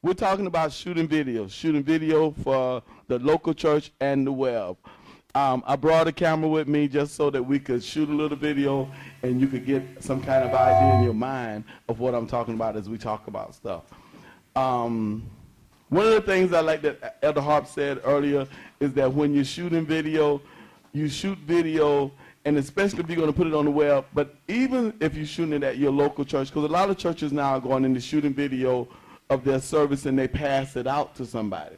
We're talking about shooting video for the local church and the web. I brought a camera with me just so that we could shoot a little video and you could get some kind of idea in your mind of what I'm talking about as we talk about stuff. One of the things I like that Elder Harp said earlier is that when you're shooting video, you shoot video, and especially if you're going to put it on the web, but even if you're shooting it at your local church, because a lot of churches now are going into shooting video of their service and they pass it out to somebody.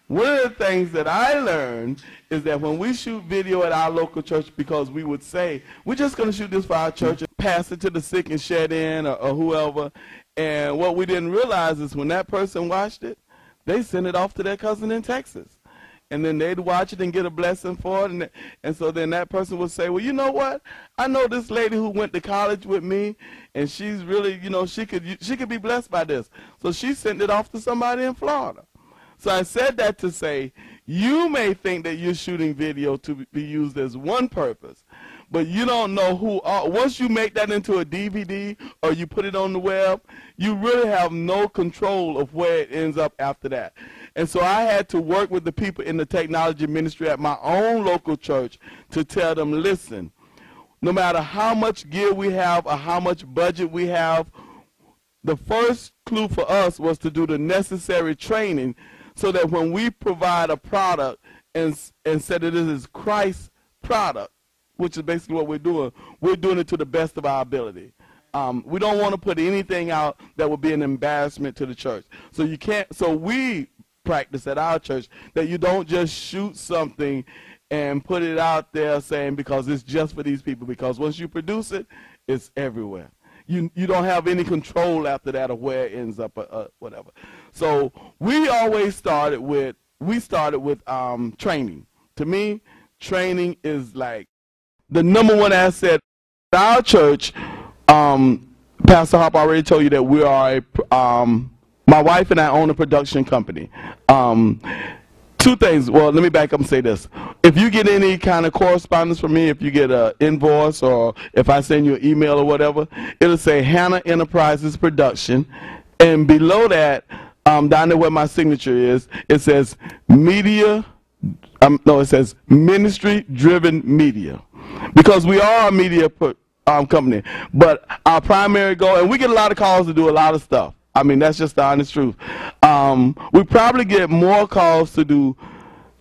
One of the things that I learned is that when we shoot video at our local church, because we would say, we're just going to shoot this for our church and pass it to the sick and shed in or whoever, and what we didn't realize is when that person watched it, they sent it off to their cousin in Texas. And then they'd watch it and get a blessing for it. And so then that person would say, well, you know what? I know this lady who went to college with me, and she's really, you know, she could be blessed by this. So she sent it off to somebody in Florida. So I said that to say, you may think that you're shooting video to be used as one purpose, but you don't know who, once you make that into a DVD or you put it on the web, you really have no control of where it ends up after that. And so I had to work with the people in the technology ministry at my own local church to tell them, listen, no matter how much gear we have or how much budget we have, the first clue for us was to do the necessary training so that when we provide a product and said that it is Christ's product, which is basically what we're doing it to the best of our ability. We don't want to put anything out that would be an embarrassment to the church. So you can't, so we practice at our church that you don't just shoot something and put it out there saying because it's just for these people, because once you produce it, it's everywhere. You don't have any control after that of where it ends up or whatever. So we always started with training. To me, training is like the number one asset. Our church, Pastor Harp already told you that we are my wife and I own a production company. Two things. Well, let me back up and say this. If you get any kind of correspondence from me, if you get an invoice or if I send you an email or whatever, it'll say Hannah Enterprises Production. And below that, down there where my signature is, it says media, it says ministry driven media. Because we are a media company. But our primary goal, and we get a lot of calls to do a lot of stuff. I mean, that's just the honest truth. We probably get more calls to do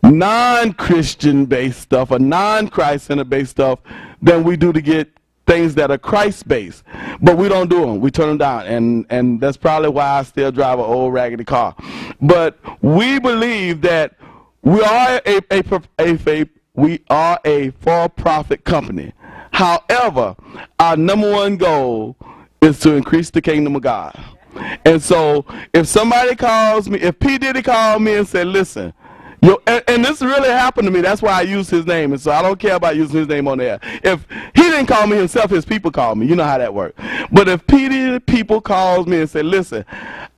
non-Christian based stuff or non-Christ center based stuff than we do to get things that are Christ based. But we don't do them. We turn them down. And that's probably why I still drive an old raggedy car. But we believe that we are a for-profit company. However, our number one goal is to increase the kingdom of God. And so if somebody calls me, if P. Diddy called me and said, listen, and this really happened to me, that's why I use his name, and so I don't care about using his name on there. If he didn't call me himself, his people called me. You know how that works. But if P. Diddy people calls me and say, listen,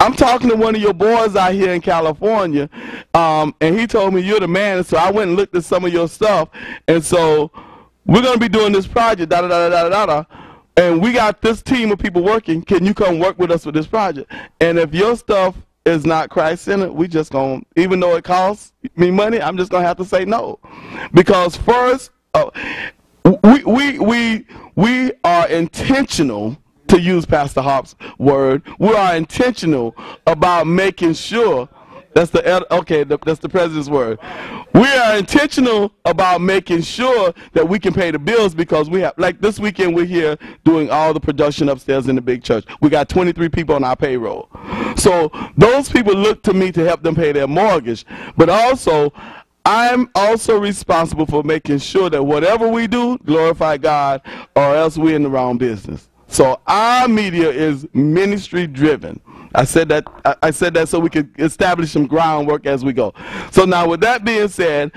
I'm talking to one of your boys out here in California, and he told me you're the man, and so I went and looked at some of your stuff, and so we're going to be doing this project, da-da-da-da-da-da-da. And we got this team of people working. Can you come work with us with this project? And if your stuff is not Christ-centered, we just going to, even though it costs me money, I'm just going to have to say no. Because first, we are intentional, to use Pastor Harp's word, we are intentional about making sure, that's the president's word. We are intentional about making sure that we can pay the bills because we have, like this weekend we're here doing all the production upstairs in the big church. We got 23 people on our payroll. So those people look to me to help them pay their mortgage. But also, I'm also responsible for making sure that whatever we do, glorify God, or else we're in the wrong business. So our media is ministry driven. I said that so we could establish some groundwork as we go. So now with that being said,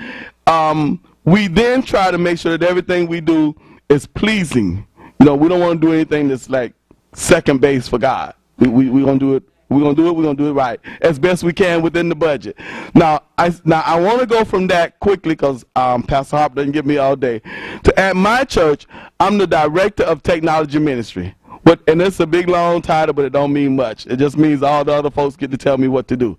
we then try to make sure that everything we do is pleasing. You know, we don't want to do anything that's like second base for God. We're going to do it. We're going to do it right as best we can within the budget. Now I want to go from that quickly because Pastor Harp doesn't give me all day. At my church, I'm the director of technology ministry. and it's a big long title, but it don't mean much. It just means all the other folks get to tell me what to do.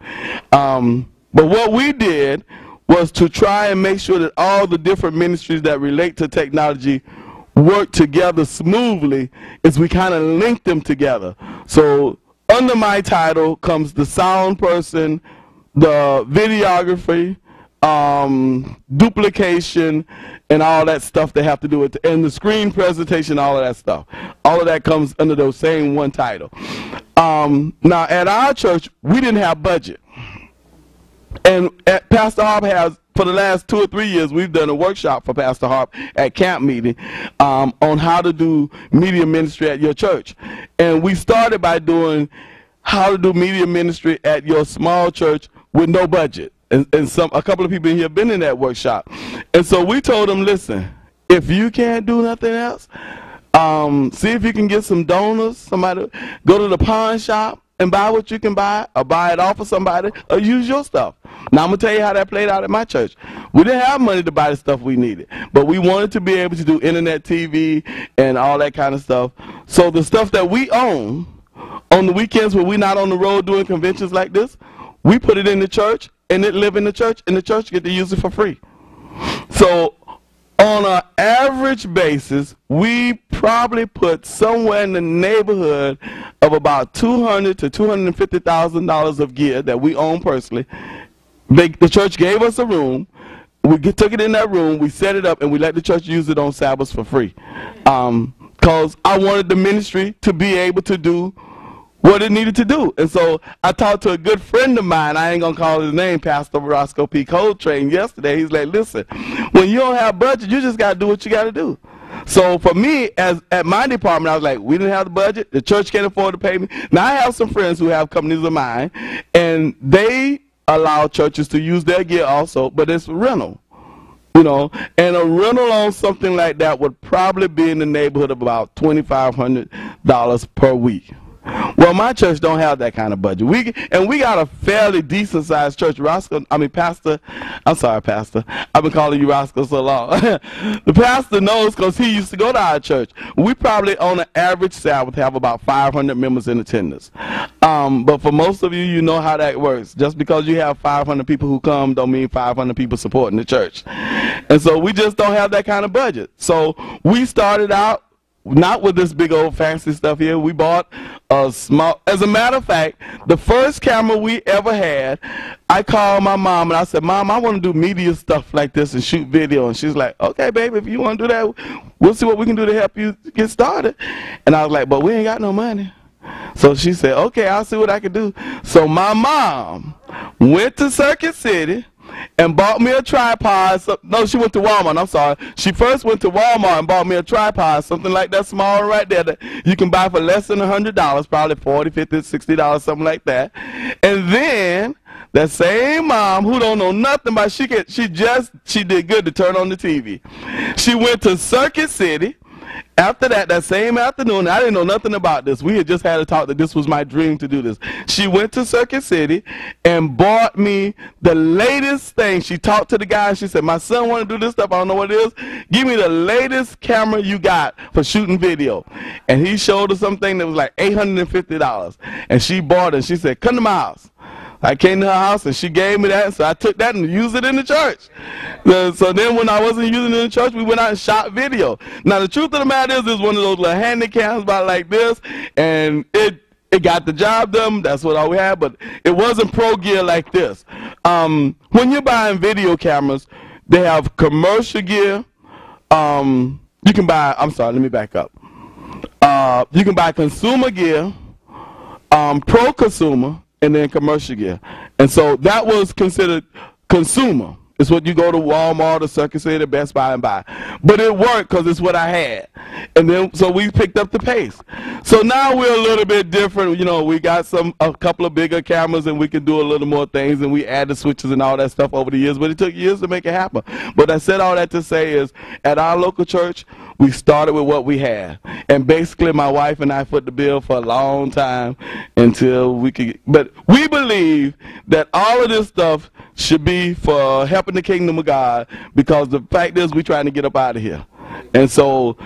But what we did was to try and make sure that all the different ministries that relate to technology work together smoothly, is we kind of link them together. So under my title comes the sound person, the videography, duplication, and all that stuff they have to do with, and the screen presentation, all of that stuff. All of that comes under those same one title. Now at our church, we didn't have budget. And Pastor Harp has, for the last 2 or 3 years, we've done a workshop for Pastor Harp at camp meeting on how to do media ministry at your church. And we started by doing how to do media ministry at your small church with no budget. And a couple of people in here have been in that workshop. And so we told them, listen, if you can't do nothing else, see if you can get some donors, somebody, go to the pawn shop and buy what you can buy, or buy it off of somebody, or use your stuff. Now, I'm going to tell you how that played out at my church. We didn't have money to buy the stuff we needed, but we wanted to be able to do internet TV and all that kind of stuff. So the stuff that we own on the weekends when we're not on the road doing conventions like this, we put it in the church, and it live in the church, and the church get to use it for free. So on an average basis, we probably put somewhere in the neighborhood of about $200,000 to $250,000 of gear that we own personally. The church gave us a room. We took it in that room, we set it up, and we let the church use it on Sabbaths for free. Because I wanted the ministry to be able to do what it needed to do. And so I talked to a good friend of mine, I ain't gonna call his name, Pastor Roscoe P. Coltrane, yesterday. He's like, listen, when you don't have budget, you just gotta do what you gotta do. So for me, at my department, I was like, we didn't have the budget, the church can't afford to pay me. Now I have some friends who have companies of mine, and they allow churches to use their gear also, but it's rental. You know, and a rental on something like that would probably be in the neighborhood of about $2,500 per week. Well, my church don't have that kind of budget. We got a fairly decent sized church. Pastor, I'm sorry, Pastor. I've been calling you Roscoe so long. The pastor knows because he used to go to our church. We probably on an average Sabbath have about 500 members in attendance. But for most of you, you know how that works. Just because you have 500 people who come don't mean 500 people supporting the church. And so we just don't have that kind of budget. So we started out not with this big old fancy stuff here. We bought a small, as a matter of fact, the first camera we ever had, I called my mom and I said, Mom, I want to do media stuff like this and shoot video. And she's like, okay, baby, if you want to do that, we'll see what we can do to help you get started. And I was like, but we ain't got no money. So she said, okay, I'll see what I can do. So my mom went to Circuit City and bought me a tripod. No, she went to Walmart. I'm sorry. She first went to Walmart and bought me a tripod, something like that small right there that you can buy for less than $100, probably $40, $50, $60, something like that. And then that same mom who don't know nothing about she did good to turn on the TV. She went to Circuit City. After that same afternoon, I didn't know nothing about this. We had just had a talk that this was my dream to do this. She went to Circuit City and bought me the latest thing. She talked to the guy and she said, my son want to do this stuff. I don't know what it is. Give me the latest camera you got for shooting video. And he showed her something that was like $850. And she bought it and she said, come to my house. I came to her house and she gave me that, so I took that and used it in the church. So then when I wasn't using it in the church, we went out and shot video. Now the truth of the matter is, it's one of those little handy cams about like this, and it got the job done. That's what all we had, but it wasn't pro gear like this. When you're buying video cameras, they have commercial gear. You can buy, I'm sorry, let me back up. You can buy consumer gear, pro-consumer, and then commercial gear. And so that was considered consumer. It's what you go to Walmart or Circuit City, Best Buy and buy. But it worked because it's what I had. And then, so we picked up the pace. So now we're a little bit different. You know, we got a couple of bigger cameras and we can do a little more things, and we added switches and all that stuff over the years, but it took years to make it happen. But I said all that to say is, at our local church, we started with what we had. And basically my wife and I foot the bill for a long time until we could, but we believe that all of this stuff should be for helping the kingdom of God, because the fact is we're trying to get up out of here. And so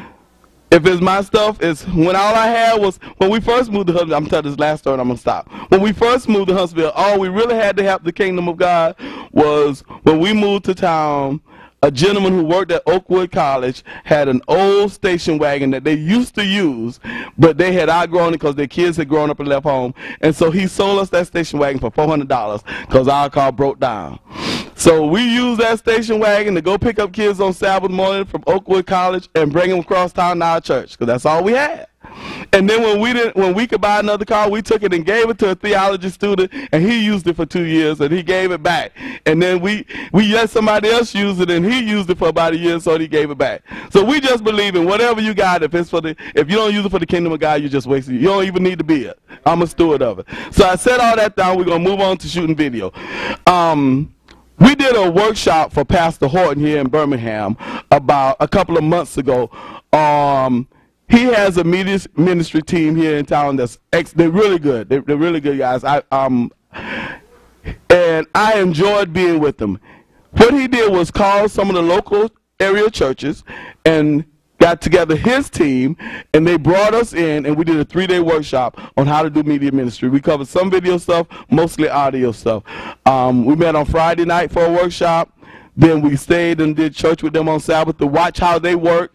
If it's my stuff, it's when all I had was, when we first moved to Huntsville, I'm telling this last story and I'm going to stop. When we first moved to Huntsville, all we really had to help the kingdom of God was when we moved to town, a gentleman who worked at Oakwood College had an old station wagon that they used to use, but they had outgrown it because their kids had grown up and left home. And so he sold us that station wagon for $400 because our car broke down. So we used that station wagon to go pick up kids on Sabbath morning from Oakwood College and bring them across town to our church because that's all we had. And then when we could buy another car, we took it and gave it to a theology student, and he used it for 2 years, and he gave it back. And then we let somebody else use it, and he used it for about a year, so he gave it back. So we just believe in whatever you got. If you don't use it for the kingdom of God, you just wasting it. You don't even need to be it. I'm a steward of it. So I said all that down. We're gonna move on to shooting video. We did a workshop for Pastor Horton here in Birmingham about a couple of months ago. He has a media ministry team here in town they're really good. They're really good guys. And I enjoyed being with them. What he did was call some of the local area churches and got together his team, and they brought us in, and we did a 3-day workshop on how to do media ministry. We covered some video stuff, mostly audio stuff. We met on Friday night for a workshop. Then we stayed and did church with them on Sabbath to watch how they work.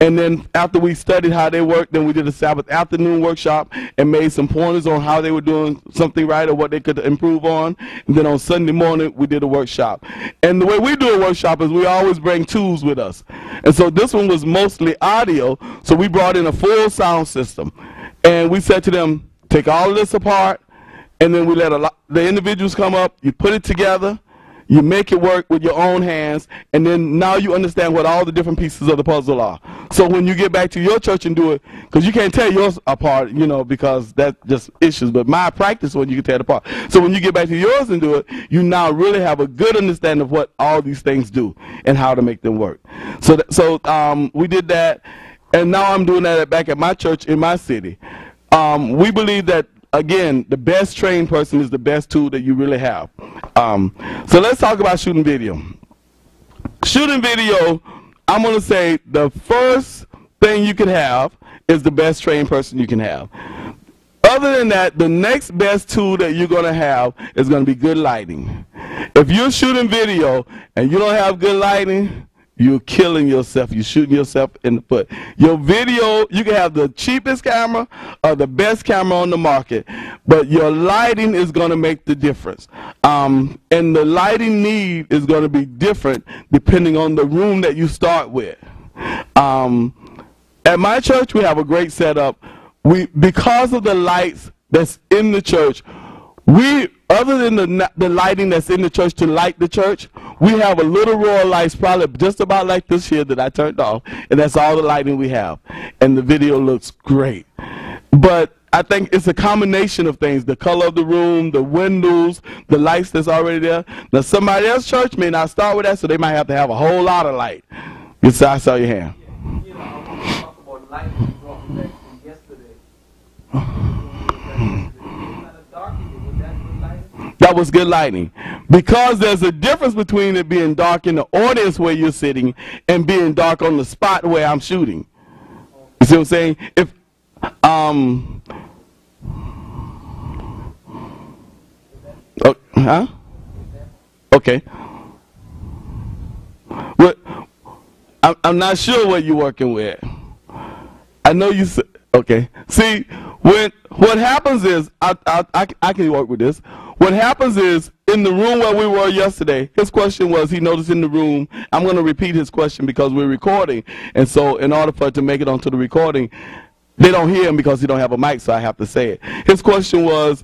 And then after we studied how they worked, then we did a Sabbath afternoon workshop and made some pointers on how they were doing something right or what they could improve on. And then on Sunday morning, we did a workshop. And the way we do a workshop is we always bring tools with us. And so this one was mostly audio, so we brought in a full sound system. And we said to them, take all of this apart, and then we let the individuals come up, you put it together, you make it work with your own hands, and then now you understand what all the different pieces of the puzzle are. So when you get back to your church and do it, because you can't tear yours apart, because that's just issues, but my practice when you can tear it apart. So when you get back to yours and do it, you now really have a good understanding of what all these things do and how to make them work. So we did that, and now I'm doing that back at my church in my city. We believe that, again, the best trained person is the best tool that you really have. So let's talk about shooting video. Shooting video, I'm going to say the first thing you can have is the best trained person you can have. Other than that, the next best tool that you're going to have is going to be good lighting. If you're shooting video and you don't have good lighting, you're killing yourself. You're shooting yourself in the foot. Your video, you can have the cheapest camera or the best camera on the market, but your lighting is going to make the difference. And the lighting need is going to be different depending on the room that you start with. At my church, we have a great setup. Because of the lights that's in the church, other than the lighting that's in the church to light the church, we have a little row of lights probably just about like this here that I turned off, and that's all the lighting we have. And the video looks great. But I think it's a combination of things, the color of the room, the windows, the lights that's already there. Now somebody else's church may not start with that, so they might have to have a whole lot of light. I saw your hand. Yeah, I want to talk about light you brought me back to yesterday. That was good lighting. Because there's a difference between it being dark in the audience where you're sitting and being dark on the spot where I'm shooting. You see what I'm saying? If Okay. What? I'm not sure what you're working with. I know you said, okay. See, what happens is, I can work with this. What happens is, in the room where we were yesterday, his question was, he noticed in the room, I'm going to repeat his question because we're recording, and so in order for it to make it onto the recording, they don't hear him because he don't have a mic, so I have to say it. His question was,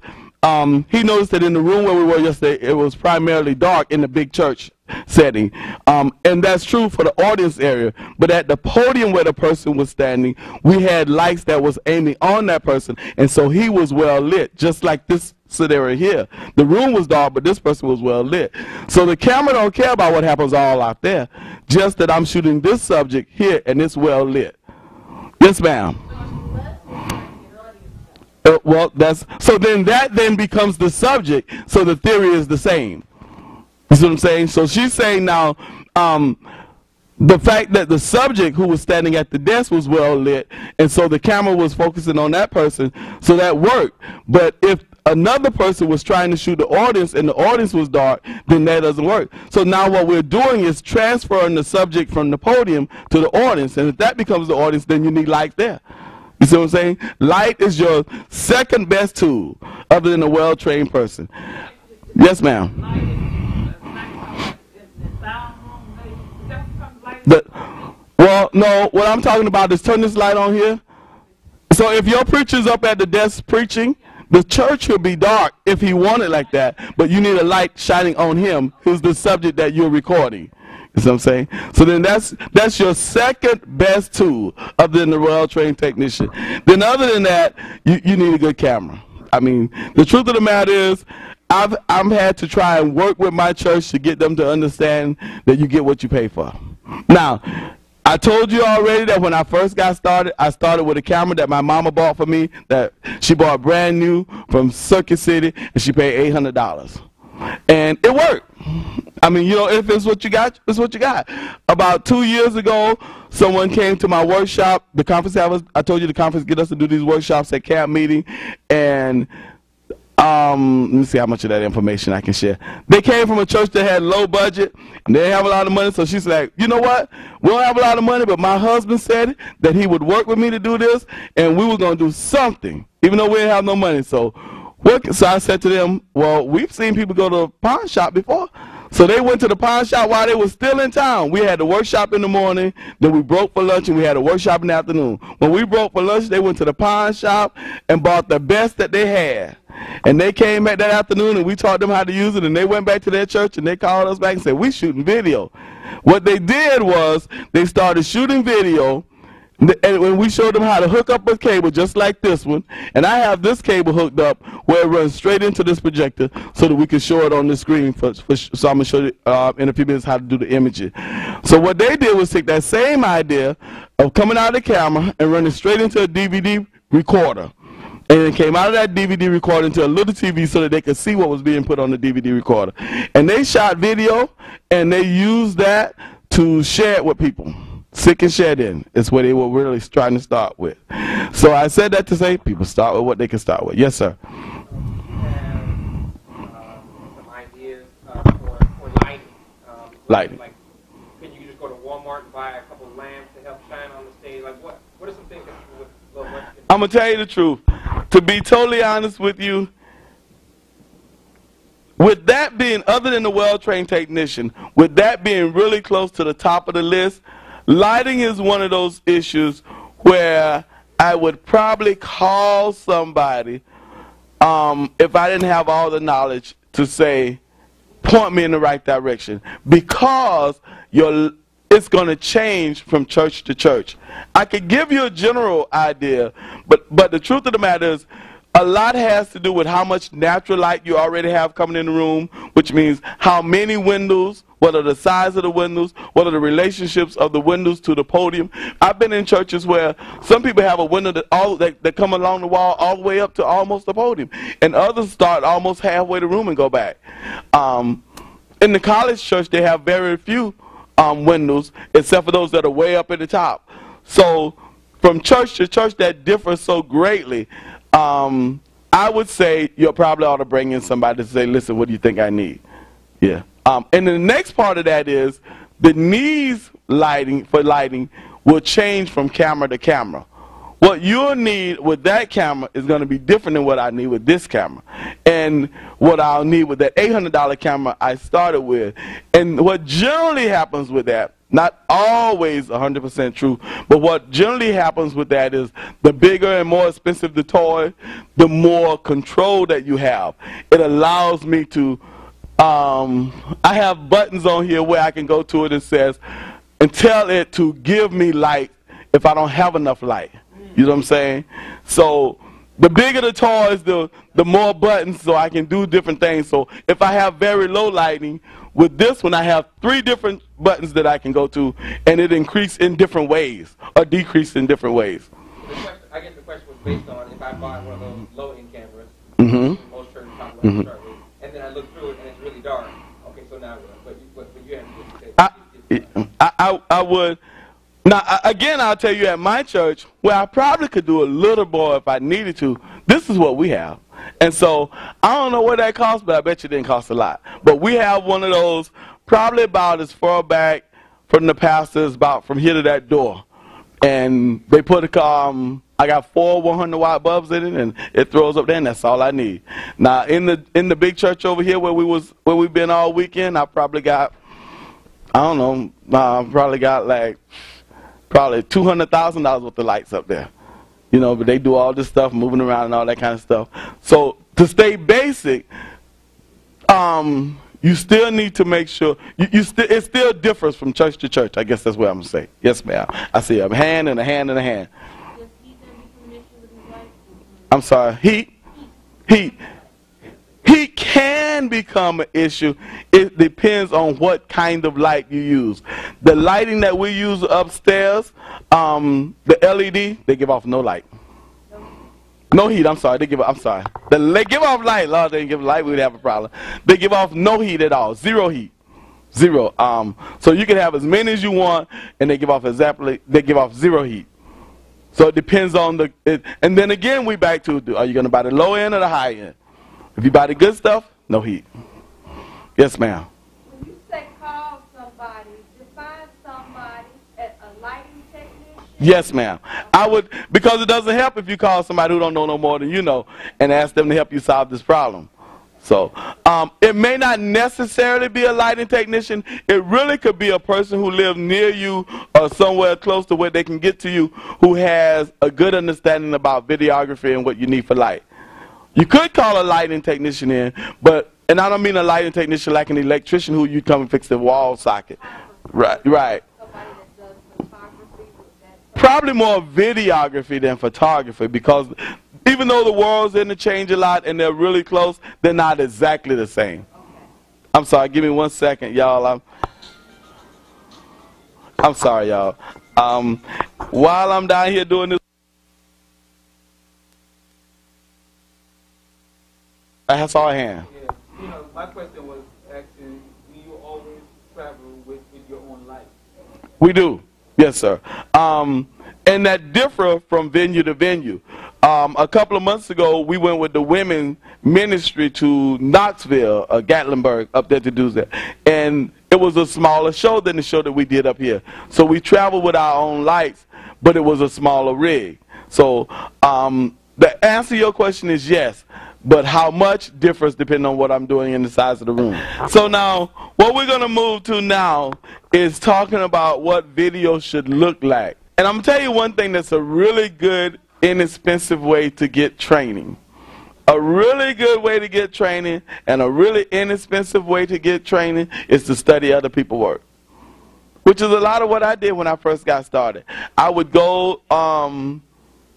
he noticed that in the room where we were yesterday, it was primarily dark in the big church setting. And that's true for the audience area. But at the podium where the person was standing, we had lights that was aiming on that person. And so he was well lit, just like this scenario here. The room was dark, but this person was well lit. So the camera don't care about what happens all out there, just that I'm shooting this subject here and it's well lit. Yes, ma'am. Well, so then that becomes the subject, so the theory is the same. You see what I'm saying? So she's saying now, the fact that the subject who was standing at the desk was well lit, and so the camera was focusing on that person, so that worked. But if another person was trying to shoot the audience and the audience was dark, then that doesn't work. So now what we're doing is transferring the subject from the podium to the audience, and if that becomes the audience, then you need light there. You see what I'm saying? Light is your second best tool other than a well-trained person. Yes, ma'am. Well, no, what I'm talking about is turn this light on here. So if your preacher's up at the desk preaching, the church will be dark if he wanted like that, but you need a light shining on him, who's the subject that you're recording. You see what I'm saying? So then that's your second best tool other than the well-trained technician. Then other than that, you need a good camera. I mean, the truth of the matter is, I've had to try and work with my church to get them to understand that you get what you pay for. Now, I told you already that when I first got started, I started with a camera that my mama bought for me, that she bought brand new from Circuit City, and she paid $800. And it worked. I mean, you know, if it's what you got, it's what you got. About 2 years ago, someone came to my workshop. The conference I told you the conference get us to do these workshops at camp meeting, and let me see how much of that information I can share. They came from a church that had low budget, and they didn't have a lot of money, so she's like, you know what? We don't have a lot of money, but my husband said that he would work with me to do this, and we were going to do something, even though we didn't have no money. So I said to them, well, we've seen people go to a pawn shop before. So they went to the pawn shop while they were still in town. We had the workshop in the morning, then we broke for lunch, and we had a workshop in the afternoon. When we broke for lunch, they went to the pawn shop and bought the best that they had. And they came back that afternoon, and we taught them how to use it, and they went back to their church, and they called us back and said, we shooting video. What they did was they started shooting video, and when we showed them how to hook up a cable just like this one, and I have this cable hooked up where it runs straight into this projector so that we can show it on the screen. So I'm going to show you in a few minutes how to do the imaging. So what they did was take that same idea of coming out of the camera and running straight into a DVD recorder. And it came out of that DVD recorder into a little TV so that they could see what was being put on the DVD recorder. And they shot video, and they used that to share it with people. Sick and shed in is where they were really trying to start with. So I said that to say people start with what they can start with. Yes, sir. Some ideas for lighting. Lighting. Like, can you just go to Walmart and buy a couple of lamps to help shine on the stage? Like, what are some things that I'm going to tell you the truth. To be totally honest with you, with that being, other than the well-trained technician, with that being really close to the top of the list, lighting is one of those issues where I would probably call somebody if I didn't have all the knowledge to say, point me in the right direction, because it's going to change from church to church. I could give you a general idea, but the truth of the matter is, a lot has to do with how much natural light you already have coming in the room, which means how many windows, what are the size of the windows, what are the relationships of the windows to the podium. I've been in churches where some people have a window that come along the wall all the way up to almost the podium, and others start almost halfway the room and go back. In the college church, they have very few windows, except for those that are way up at the top. So from church to church, that differs so greatly. I would say you probably ought to bring in somebody to say, listen, what do you think I need? Yeah. And the next part of that is the needs for lighting will change from camera to camera. What you'll need with that camera is going to be different than what I need with this camera. And what I'll need with that $800 camera I started with. And what generally happens with that, not always 100% true, but what generally happens with that is the bigger and more expensive the toy, the more control that you have. It allows me to, I have buttons on here where I can go to it and says, and tell it to give me light if I don't have enough light. You know what I'm saying? So the bigger the toys, the more buttons, so I can do different things. So if I have very low lighting, with this one I have 3 different buttons that I can go to, and it increases in different ways or decreases in different ways. I guess the question was based on if I buy one of those low-end cameras, most churches start with, and then I look through it and it's really dark. Okay, so now, but you have to say I would. Now, again, I'll tell you at my church, where I probably could do a little more if I needed to, this is what we have. And so, I don't know what that costs, but I bet you it didn't cost a lot. But we have one of those, probably about as far back from the pastors, about from here to that door. And they put I got 4 100-watt bulbs in it, and it throws up there, and that's all I need. Now, in the big church over here where we've been all weekend, I probably got, I don't know, I probably got like, probably $200,000 worth of lights up there. You know, but they do all this stuff, moving around and all that kind of stuff. So to stay basic, you still need to make sure, it still differs from church to church. I guess that's what I'm going to say. Yes, ma'am. I see a hand and a hand and a hand. I'm sorry. Heat can become an issue. It depends on what kind of light you use. The lighting that we use upstairs, the LED, they give off no light. No heat, I'm sorry. They give off light. Lord, they didn't give light, we would have a problem. They give off no heat at all. Zero heat. Zero. So you can have as many as you want, and they give off zero heat. So it depends on and then again, we back to, are you going to buy the low end or the high end? If you buy the good stuff, no heat. Yes, ma'am. When you say call somebody, define somebody as a lighting technician? Yes, ma'am. I would, because it doesn't help if you call somebody who don't know no more than you know and ask them to help you solve this problem. So it may not necessarily be a lighting technician. It really could be a person who lives near you or somewhere close to where they can get to you who has a good understanding about videography and what you need for light. You could call a lighting technician in, and I don't mean a lighting technician like an electrician who you come and fix the wall socket. Right. Somebody that does photography with that. Probably more videography than photography, because even though the worlds interchange a lot and they're really close, they're not exactly the same. Okay. I'm sorry, give me 1 second, y'all. I'm sorry, y'all. While I'm down here doing this, that's all I have. Yeah. You know, my question was asking, do you always travel with your own light? We do. Yes, sir. And that differ from venue to venue. A couple of months ago, we went with the women ministry to Knoxville, Gatlinburg, up there to do that. And it was a smaller show than the show that we did up here. So we traveled with our own lights, but it was a smaller rig. So the answer to your question is yes. But how much differs depending on what I'm doing in the size of the room. So now, what we're going to move to now is talking about what video should look like. And I'm going to tell you one thing that's a really good, inexpensive way to get training. A really good way to get training and a really inexpensive way to get training is to study other people's work. Which is a lot of what I did when I first got started. I would go to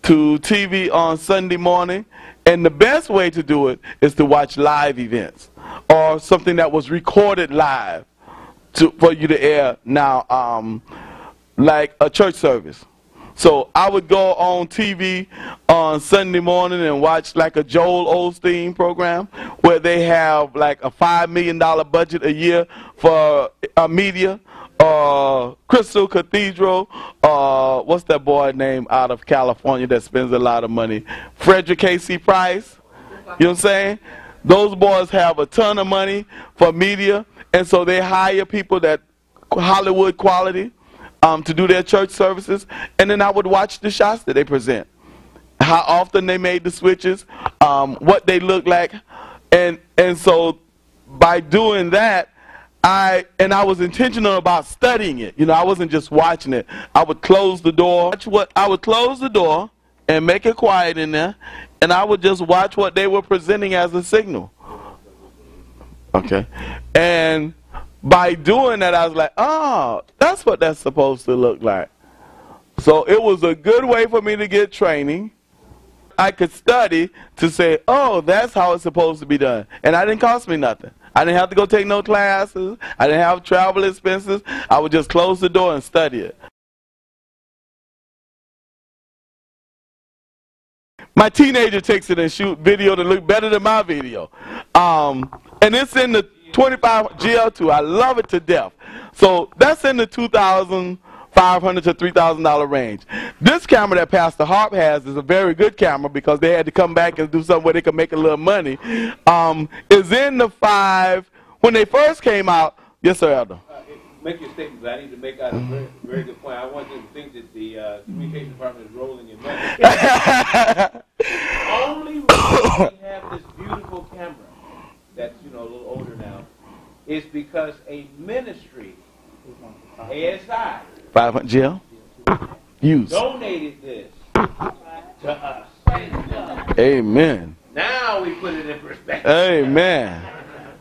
TV on Sunday morning. And the best way to do it is to watch live events or something that was recorded live for you to air now, like a church service. So I would go on TV on Sunday morning and watch like a Joel Osteen program where they have like a $5 million budget a year for media. Crystal Cathedral, what's that boy name out of California that spends a lot of money? Frederick Casey Price. You know what I'm saying? Those boys have a ton of money for media, and so they hire people that Hollywood quality to do their church services, and then I would watch the shots that they present. How often they made the switches, what they look like, and so by doing that, I was intentional about studying it. You know, I wasn't just watching it. I would close the door. I would close the door and make it quiet in there, and I would just watch what they were presenting as a signal. Okay. And by doing that, I was like, oh, that's what that's supposed to look like. So it was a good way for me to get training. I could study to say, oh, that's how it's supposed to be done. And it didn't cost me nothing. I didn't have to go take no classes. I didn't have travel expenses. I would just close the door and study it. My teenager takes it and shoot video to look better than my video. And it's in the 25 GL2. I love it to death. So that's in the $2,500 to $3,000 range. This camera that Pastor Harp has is a very good camera because they had to come back and do something where they could make a little money. Is in the when they first came out. Yes, sir, Elder. Make your statement, but I need to make out a very, very good point. I want you to think that the communication department is rolling in money. Only reason we have this beautiful camera that's, you know, a little older now is because a ministry, ASI, 500 GL, use. donated this to us. Amen. Now we put it in perspective. Amen.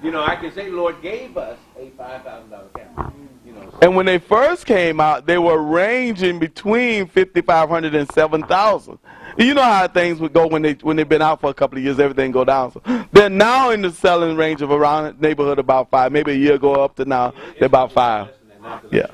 You know, I can say the Lord gave us a $5,000 camera. You know, so And when they first came out, they were ranging between $5,500 and $7,000. You know how things would go when they've been out for a couple of years, everything go down. So they're now in the selling range of around neighborhood about 5. Maybe a year ago up to now, they're about 5. Yeah.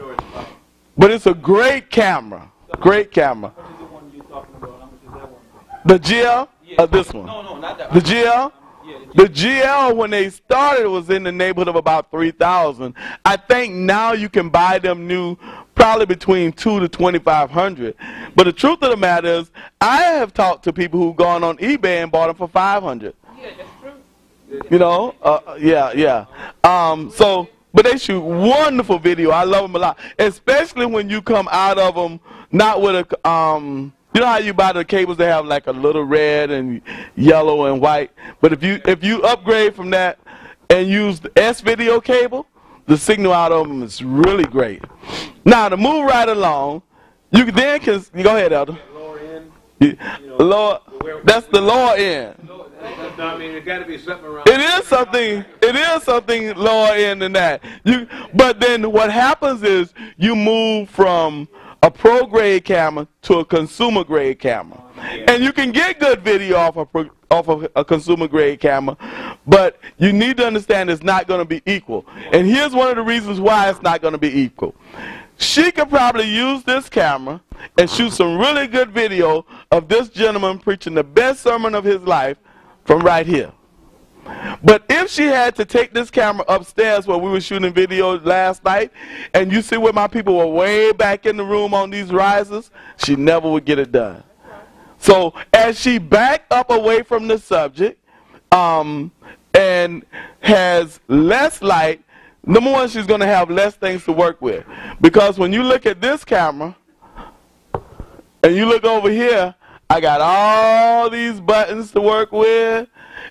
But it's a great camera. Great camera. What is the one you're talking about? How much is that one? The GL or this one? No, not that The one. GL? Yeah, The GL, when they started, was in the neighborhood of about $3,000. I think now you can buy them new, probably between $2,000 to $2,500. But the truth of the matter is, I have talked to people who've gone on eBay and bought them for $500. Yeah, that's true. You know, yeah. But they shoot wonderful video. I love them a lot, especially when you come out of them not with a you know how you buy the cables that have like a little red and yellow and white? But if you upgrade from that and use the S-video cable, the signal out of them is really great. Now, to move right along, you then can go ahead, Elder. lower end. Lower, that's the lower end. No, I mean, there's got to be something around. It is something lower end than that. But then what happens is you move from a pro grade camera to a consumer grade camera, and you can get good video off of a consumer grade camera, but you need to understand it's not going to be equal. And here's one of the reasons why it's not going to be equal. She could probably use this camera and shoot some really good video of this gentleman preaching the best sermon of his life from right here. But if she had to take this camera upstairs where we were shooting video last night, and you see where my people were way back in the room on these risers, she never would get it done. So as she backed up away from the subject and has less light, number one, she's going to have less things to work with. Because when you look at this camera and you look over here, I got all these buttons to work with.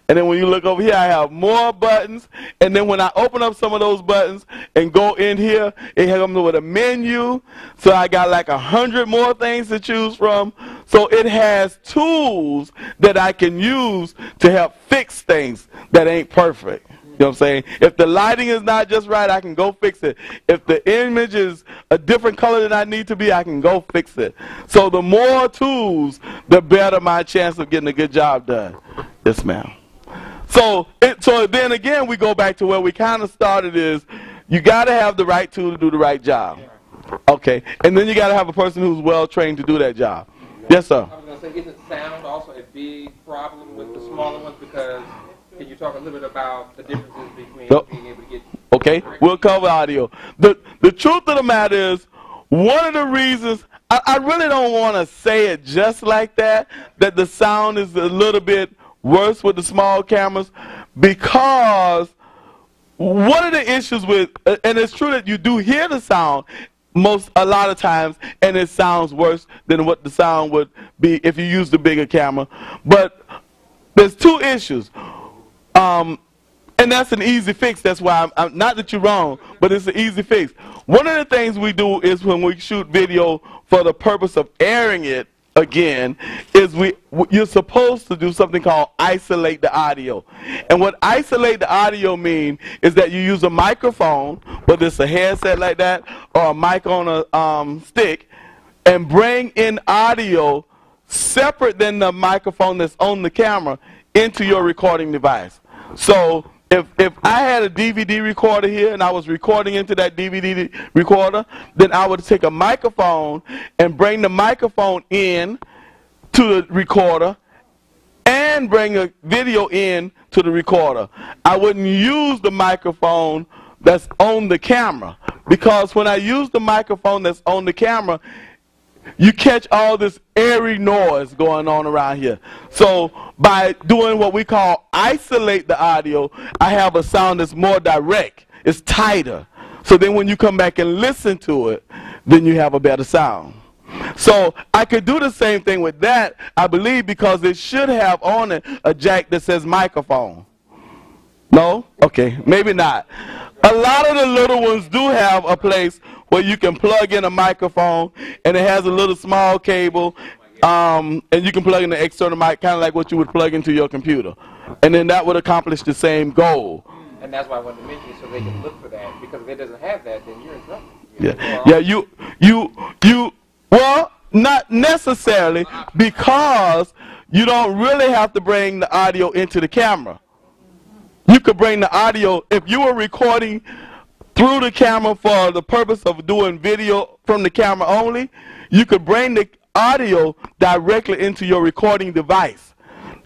And then when you look over here, I have more buttons. And then when I open up some of those buttons and go in here, it comes with a menu. So I got like 100 more things to choose from. So it has tools that I can use to help fix things that ain't perfect. You know what I'm saying? If the lighting is not just right, I can go fix it. If the image is a different color than I need to be, I can go fix it. So the more tools, the better my chance of getting a good job done. Yes, ma'am. So then again, we go back to where we kind of started is you got to have the right tool to do the right job. Okay. And then you got to have a person who's well trained to do that job. Yes, sir. I was going to say, isn't sound also a big problem with the smaller ones? Because can you talk a little bit about the differences between being able to get... Okay, we'll cover audio. The truth of the matter is, one of the reasons, I really don't want to say it just like that the sound is a little bit worse with the small cameras, because one of the issues with, and it's true that you do hear the sound a lot of times, and it sounds worse than what the sound would be if you use the bigger camera. But there's two issues. And that's an easy fix. That's why I'm not that you're wrong, but it's an easy fix. One of the things we do is when we shoot video for the purpose of airing it again, is you're supposed to do something called isolate the audio. And what isolate the audio mean is that you use a microphone, whether it's a headset like that or a mic on a stick, and bring in audio separate than the microphone that's on the camera into your recording device. So if I had a DVD recorder here and I was recording into that DVD recorder, then I would take a microphone and bring the microphone in to the recorder and then bring a video in to the recorder. I wouldn't use the microphone that's on the camera, because when I use the microphone that's on the camera, you catch all this airy noise going on around here. So by doing what we call isolate the audio, I have a sound that's more direct. It's tighter. So then when you come back and listen to it, then you have a better sound. So I could do the same thing with that, I believe, because it should have on it a jack that says microphone. No? Okay, maybe not. A lot of the little ones do have a place where you can plug in a microphone, and it has a little small cable, and you can plug in the external mic, kind of like what you would plug into your computer. And then that would accomplish the same goal. And that's why I wanted to mention it, so they can look for that. Because if it doesn't have that, then you're in trouble. Yeah, well, not necessarily, because you don't really have to bring the audio into the camera. You could bring the audio, if you were recording through the camera for the purpose of doing video from the camera only, you could bring the audio directly into your recording device.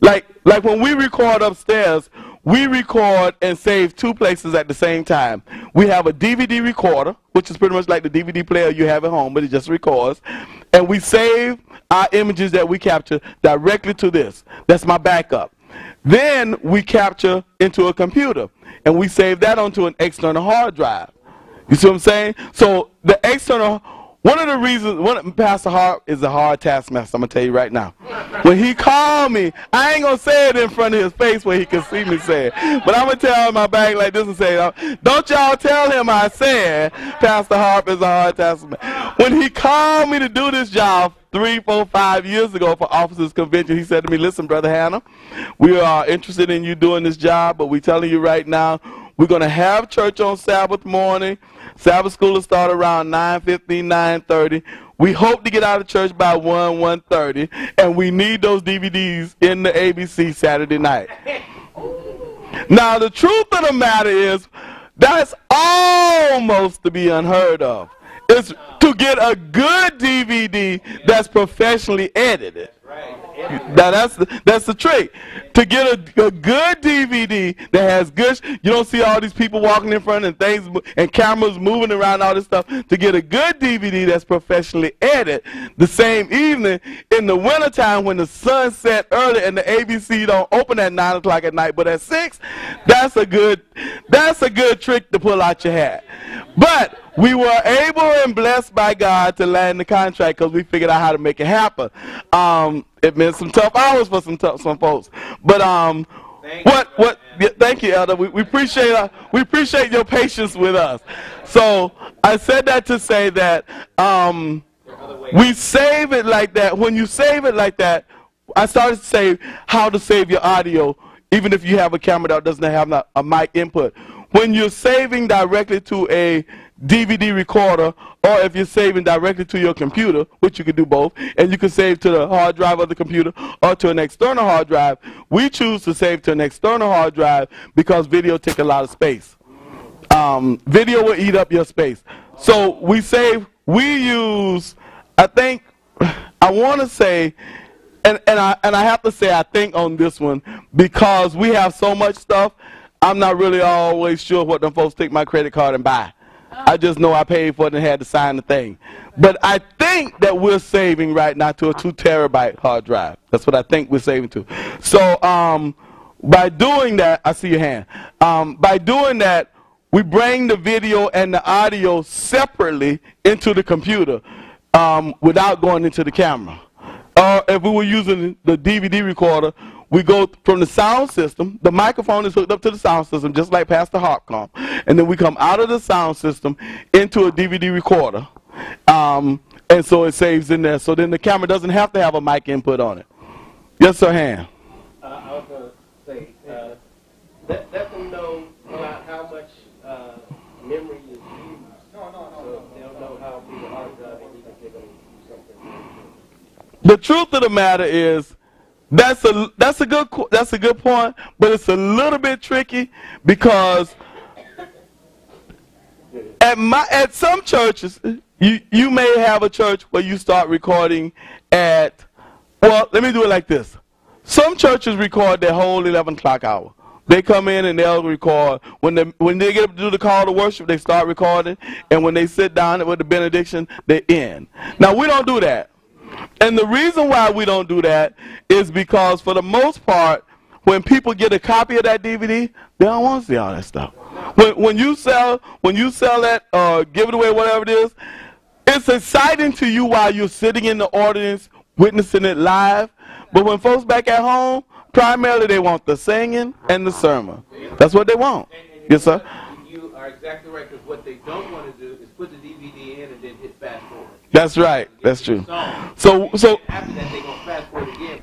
Like when we record upstairs, we record and save two places at the same time. We have a DVD recorder, which is pretty much like the DVD player you have at home, but it just records. And we save our images that we capture directly to this. That's my backup. Then we capture into a computer, and we save that onto an external hard drive. You see what I'm saying? So the external, one of the reasons, Pastor Hart is a hard taskmaster, I'm going to tell you right now. When he called me, I ain't going to say it in front of his face where he can see me say it. But I'm going to tell him my bag like this and say, don't y'all tell him I said Pastor Hart is a hard taskmaster. When he called me to do this job 3, 4, 5 years ago for officers convention, he said to me, listen, Brother Hannah, we are interested in you doing this job, but we're telling you right now, we're going to have church on Sabbath morning. Sabbath school will start around 9:15, 9:30. We hope to get out of church by 1:30, and we need those DVDs in the ABC Saturday night. Now, the truth of the matter is, that's almost to be unheard of. It's to get a good DVD that's professionally edited. Now that's the trick. To get a good DVD that has good, you don't see all these people walking in front and things and cameras moving around, all this stuff. To get a good DVD that's professionally edited the same evening in the wintertime when the sun set early and the ABC don't open at 9 o'clock at night but at 6, that's a good trick to pull out your hat. But we were able and blessed by God to land the contract because we figured out how to make it happen. It meant some tough hours for some folks. But thank you, Elder. We appreciate your patience with us. So I said that to say that we save it like that. When you save it like that, I started to say how to save your audio, even if you have a camera that doesn't have a mic input. When you're saving directly to a DVD recorder, or if you're saving directly to your computer, which you can do both, and you can save to the hard drive of the computer or to an external hard drive, we choose to save to an external hard drive because video takes a lot of space. Video will eat up your space. So we use, I want to say, and I have to say I think on this one, because we have so much stuff, I'm not really always sure what them folks take my credit card and buy. I just know I paid for it and had to sign the thing. But I think that we're saving right now to a 2 terabyte hard drive. That's what I think we're saving to. So by doing that, I see your hand. By doing that, we bring the video and the audio separately into the computer without going into the camera. Or if we were using the DVD recorder, we go from the sound system. The microphone is hooked up to the sound system, just like Pastor Harp come. And then we come out of the sound system into a DVD recorder. And so it saves in there. So then the camera doesn't have to have a mic input on it. Yes, sir, Han. I was going to say, let them know about how much memory is used. So they'll know how big a hard drive and even if they're going to do something. The truth of the matter is, that's a good point, but it's a little bit tricky because at some churches you may have a church where you start recording at, well, let me do it like this. some churches record their whole 11 o'clock hour. They come in and they'll record. When they get up to do the call to worship, they start recording. And when they sit down with the benediction, they end. Now, we don't do that. And the reason why we don't do that is because, for the most part, when people get a copy of that DVD, they don't want to see all that stuff. When you sell that or give it away, whatever it is, it's exciting to you while you're sitting in the audience witnessing it live. But when folks back at home, primarily they want the singing and the sermon. That's what they want. Yes, sir? You are exactly right, because what they don't want to do is put the DVD in and then hit fast forward. That's right. That's true. So after that, they're going to fast forward again.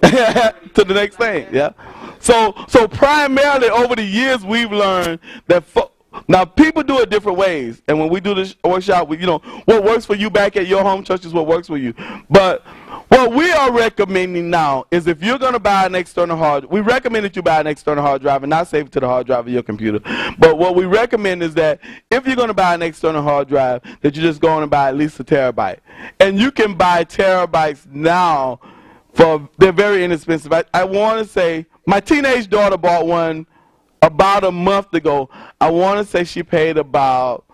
to the next thing, yeah. So primarily over the years, we've learned that now people do it different ways. And when we do this workshop, what works for you back at your home church is what works for you. But what we are recommending now is, if you're going to buy an external hard, we recommend that you buy an external hard drive and not save it to the hard drive of your computer. But what we recommend is that if you're going to buy an external hard drive, that you just go on and buy at least a terabyte. And you can buy terabytes now they're very inexpensive. I want to say my teenage daughter bought one about a month ago. I want to say she paid about,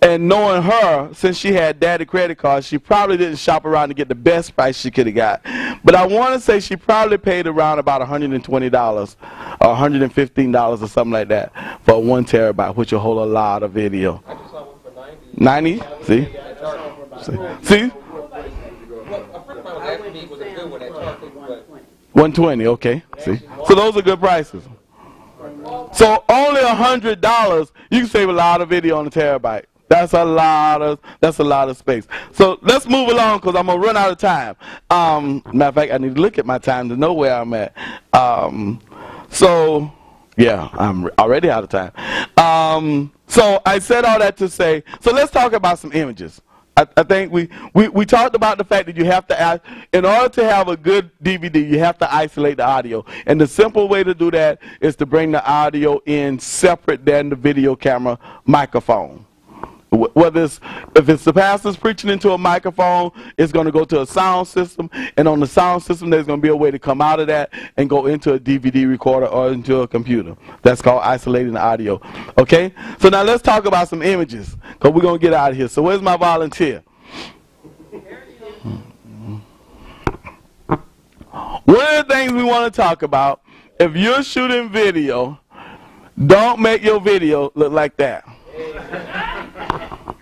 and knowing her, since she had daddy credit cards, she probably didn't shop around to get the best price she could have got. But I want to say she probably paid around about $120 or $115 or something like that for 1 terabyte, which will hold a lot of video. I just saw one for 90? See? See? Well, a friend of mine was asking me, was a good one at Target, but 120, okay. See? So those are good prices. So only $100, you can save a lot of video on a terabyte. That's a lot of space. So let's move along, because I'm gonna run out of time. Matter of fact, I need to look at my time to know where I'm at. So yeah, I'm already out of time. So I said all that to say, so let's talk about some images. I think we talked about the fact that you have to, in order to have a good DVD, you have to isolate the audio. And the simple way to do that is to bring the audio in separate than the video camera microphone. If it's the pastor's preaching into a microphone, it's going to go to a sound system. And on the sound system, there's going to be a way to come out of that and go into a DVD recorder or into a computer. That's called isolating the audio. Okay? So now let's talk about some images, because we're going to get out of here. So where's my volunteer? One of the things we want to talk about, if you're shooting video, don't make your video look like that.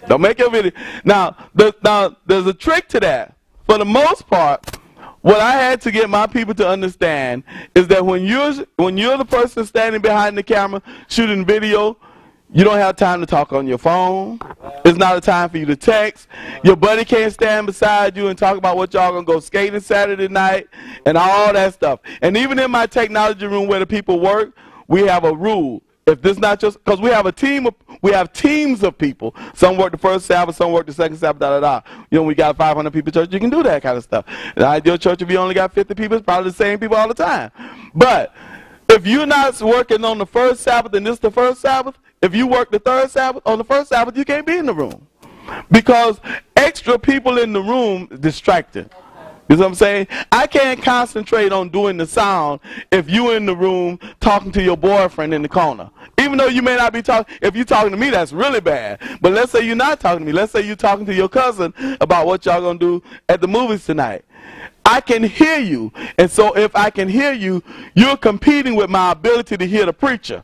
Don't make your video. Now, there's a trick to that. For the most part, what I had to get my people to understand is that when you're the person standing behind the camera shooting video, you don't have time to talk on your phone. It's not a time for you to text. Your buddy can't stand beside you and talk about what y'all gonna go skating Saturday night and all that stuff. And even in my technology room where the people work, we have a rule. If this not just, because we have teams of people. Some work the first Sabbath, some work the second Sabbath, we got a 500 people church, you can do that kind of stuff. In the ideal church, if you only got 50 people, it's probably the same people all the time. But if you're not working on the first Sabbath and this is the first Sabbath, if you work the third Sabbath, on the first Sabbath, you can't be in the room. Because extra people in the room distracted. You know what I'm saying? I can't concentrate on doing the sound if you're in the room talking to your boyfriend in the corner. Even though you may not be talking, if you're talking to me, that's really bad. But let's say you're not talking to me. Let's say you're talking to your cousin about what y'all going to do at the movies tonight. I can hear you. And so if I can hear you, you're competing with my ability to hear the preacher,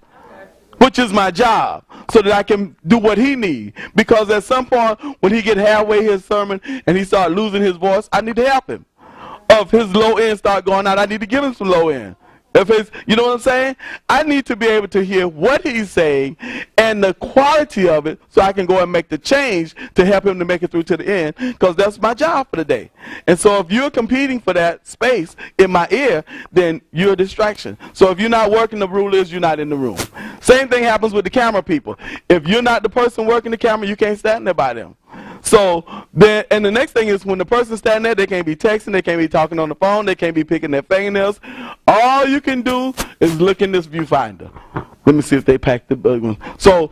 which is my job, so that I can do what he needs. Because at some point, when he get halfway his sermon and he start losing his voice, I need to help him. If his low end start going out, I need to give him some low end. If it's, you know what I'm saying? I need to be able to hear what he's saying and the quality of it so I can go and make the change to help him to make it through to the end, because that's my job for the day. And so if you're competing for that space in my ear, then you're a distraction. So if you're not working, the rule is you're not in the room. Same thing happens with the camera people. If you're not the person working the camera, you can't stand there by them. So then, and the next thing is when the person's standing there, they can't be texting, they can't be talking on the phone, they can't be picking their fingernails. All you can do is look in this viewfinder. Let me see if they packed the big one. So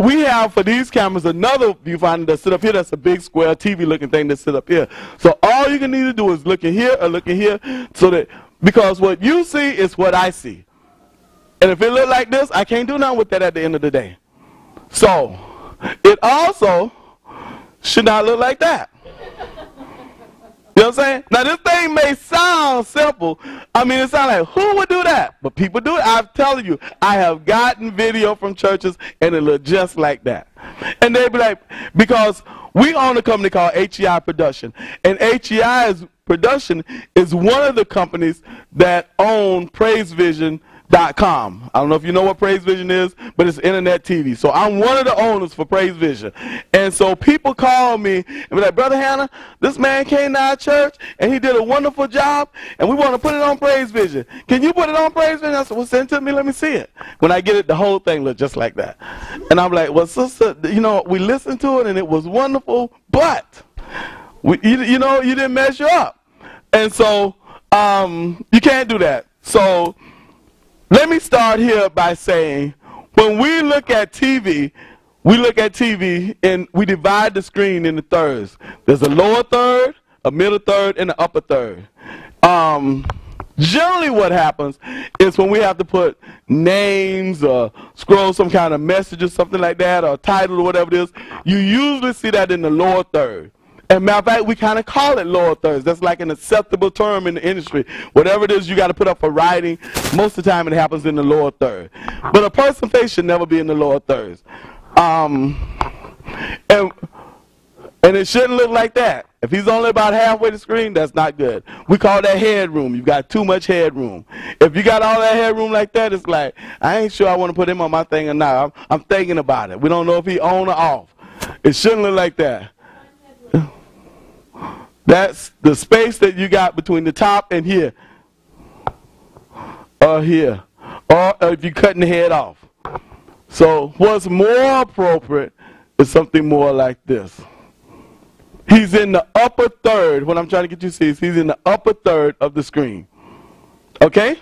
we have for these cameras another viewfinder that sit up here. That's a big square TV looking thing that sit up here. So all you can need to do is look in here or look in here, so that Because what you see is what I see. And if it look like this, I can't do nothing with that at the end of the day. So, it also should not look like that. You know what I'm saying? Now, this thing may sound simple. I mean, it sounds like, who would do that? But people do it. I'm telling you, I have gotten video from churches, and it look just like that. And they be like, because we own a company called HEI Production. And HEI Production is one of the companies that own PraiseVision.com. I don't know if you know what PraiseVision is, but it's internet TV. So I'm one of the owners for PraiseVision. And so people call me and be like, Brother Hannah, this man came to our church and he did a wonderful job and we want to put it on PraiseVision. Can you put it on PraiseVision? I said, well, send it to me, let me see it. When I get it, the whole thing looked just like that. And I'm like, well, sister, you know, we listened to it and it was wonderful, but you know, you didn't measure up. And so you can't do that. So let me start here by saying, when we look at TV and we divide the screen into thirds. There's a lower third, a middle third, and an upper third. Generally what happens is when we have to put names or scroll some kind of message or something like that, or a title or whatever it is, you usually see that in the lower third. And matter of fact, we kind of call it lower thirds. That's like an acceptable term in the industry. Whatever it is you got to put up for writing, most of the time it happens in the lower third. But a person's face should never be in the lower thirds. And it shouldn't look like that. If he's only about halfway the screen, that's not good. We call that headroom. You've got too much headroom. If you got all that headroom like that, it's like, I ain't sure I want to put him on my thing or not. I'm thinking about it. We don't know if he on or off. It shouldn't look like that. That's the space that you got between the top and here. Or here. Or if you're cutting the head off. So what's more appropriate is something more like this. He's in the upper third. What I'm trying to get you to see is he's in the upper third of the screen. Okay?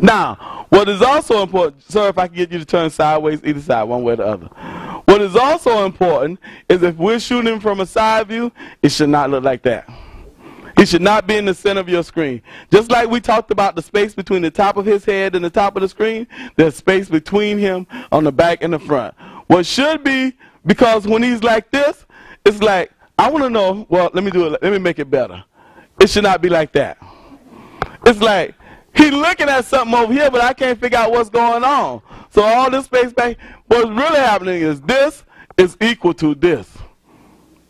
Now, what is also important, sir, if I can get you to turn sideways, either side, one way or the other. What is also important is if we're shooting from a side view, it should not look like that. He should not be in the center of your screen. Just like we talked about the space between the top of his head and the top of the screen, there's space between him on the back and the front. What should be, because when he's like this, it's like, I want to know, well, let me do it, let me make it better. It should not be like that. It's like, he's looking at something over here, but I can't figure out what's going on. So all this space back, what's really happening is this is equal to this.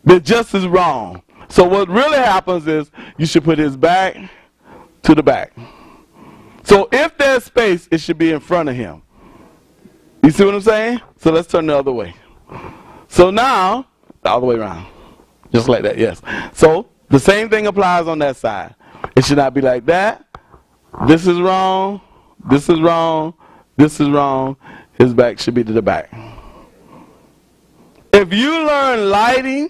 They're just as wrong. So what really happens is you should put his back to the back. So if there's space, it should be in front of him. You see what I'm saying? So let's turn the other way. So now, the other way around. Just like that, yes. So the same thing applies on that side. It should not be like that. This is wrong. This is wrong. This is wrong. His back should be to the back. If you learn lighting,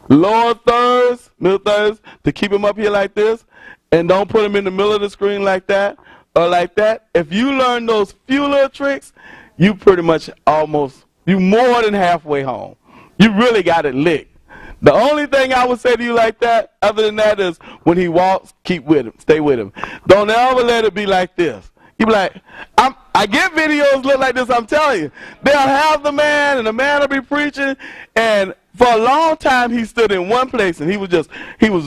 lower thirds, middle thirds, to keep him up here like this, and don't put him in the middle of the screen like that, or like that, if you learn those few little tricks, you pretty much almost, you more than halfway home. You really got it licked. The only thing I would say to you like that, other than that, is when he walks, keep with him. Stay with him. Don't ever let it be like this. You be like, I get videos look like this, I'm telling you. They'll have the man, and the man will be preaching, and for a long time he stood in one place, and he was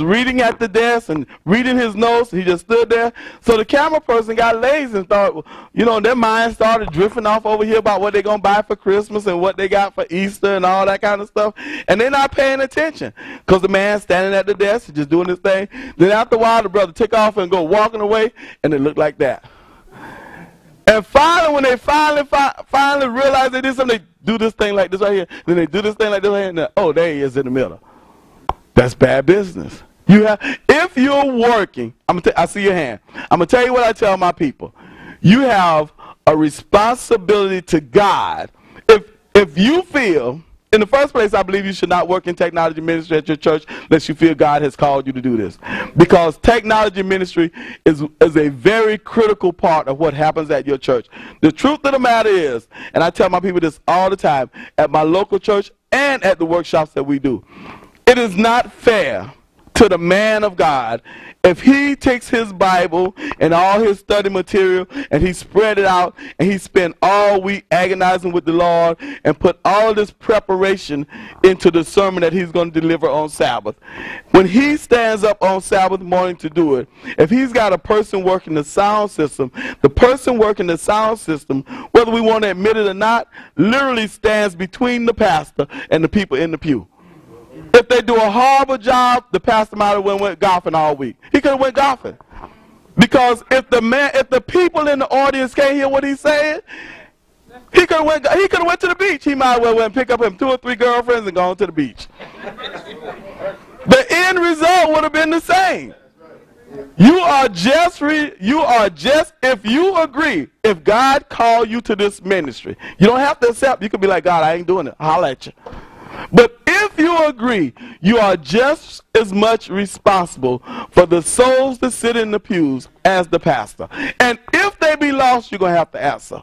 reading at the desk and reading his notes, and he just stood there. So the camera person got lazy and thought, you know, their mind started drifting off over here about what they're going to buy for Christmas and what they got for Easter and all that kind of stuff, and they're not paying attention because the man's standing at the desk and just doing his thing. Then after a while, the brother took off and go walking away, and it looked like that. And finally, when they finally realize they did something, they do this thing like this right here. Then they do this thing like this right here. And then, oh, there he is in the middle. That's bad business. If you're working, I see your hand. I'm going to tell you what I tell my people. You have a responsibility to God. If you feel, in the first place, I believe you should not work in technology ministry at your church unless you feel God has called you to do this. Because technology ministry is a very critical part of what happens at your church. The truth of the matter is, and I tell my people this all the time, at my local church and at the workshops that we do, it is not fair to the man of God, if he takes his Bible and all his study material and he spread it out and he spent all week agonizing with the Lord and put all this preparation into the sermon that he's going to deliver on Sabbath, when he stands up on Sabbath morning to do it, if he's got a person working the sound system, the person working the sound system, whether we want to admit it or not, literally stands between the pastor and the people in the pew. If they do a horrible job, the pastor might have went golfing all week. He could have went golfing. Because if the people in the audience can't hear what he's saying, he could have went to the beach. He might well went and pick up him 2 or 3 girlfriends and gone to the beach. The end result would have been the same. If you agree, if God called you to this ministry, you don't have to accept. You could be like, God, I ain't doing it. I'll holler at you. But if you agree, you are just as much responsible for the souls that sit in the pews as the pastor. And if they be lost, you're going to have to answer.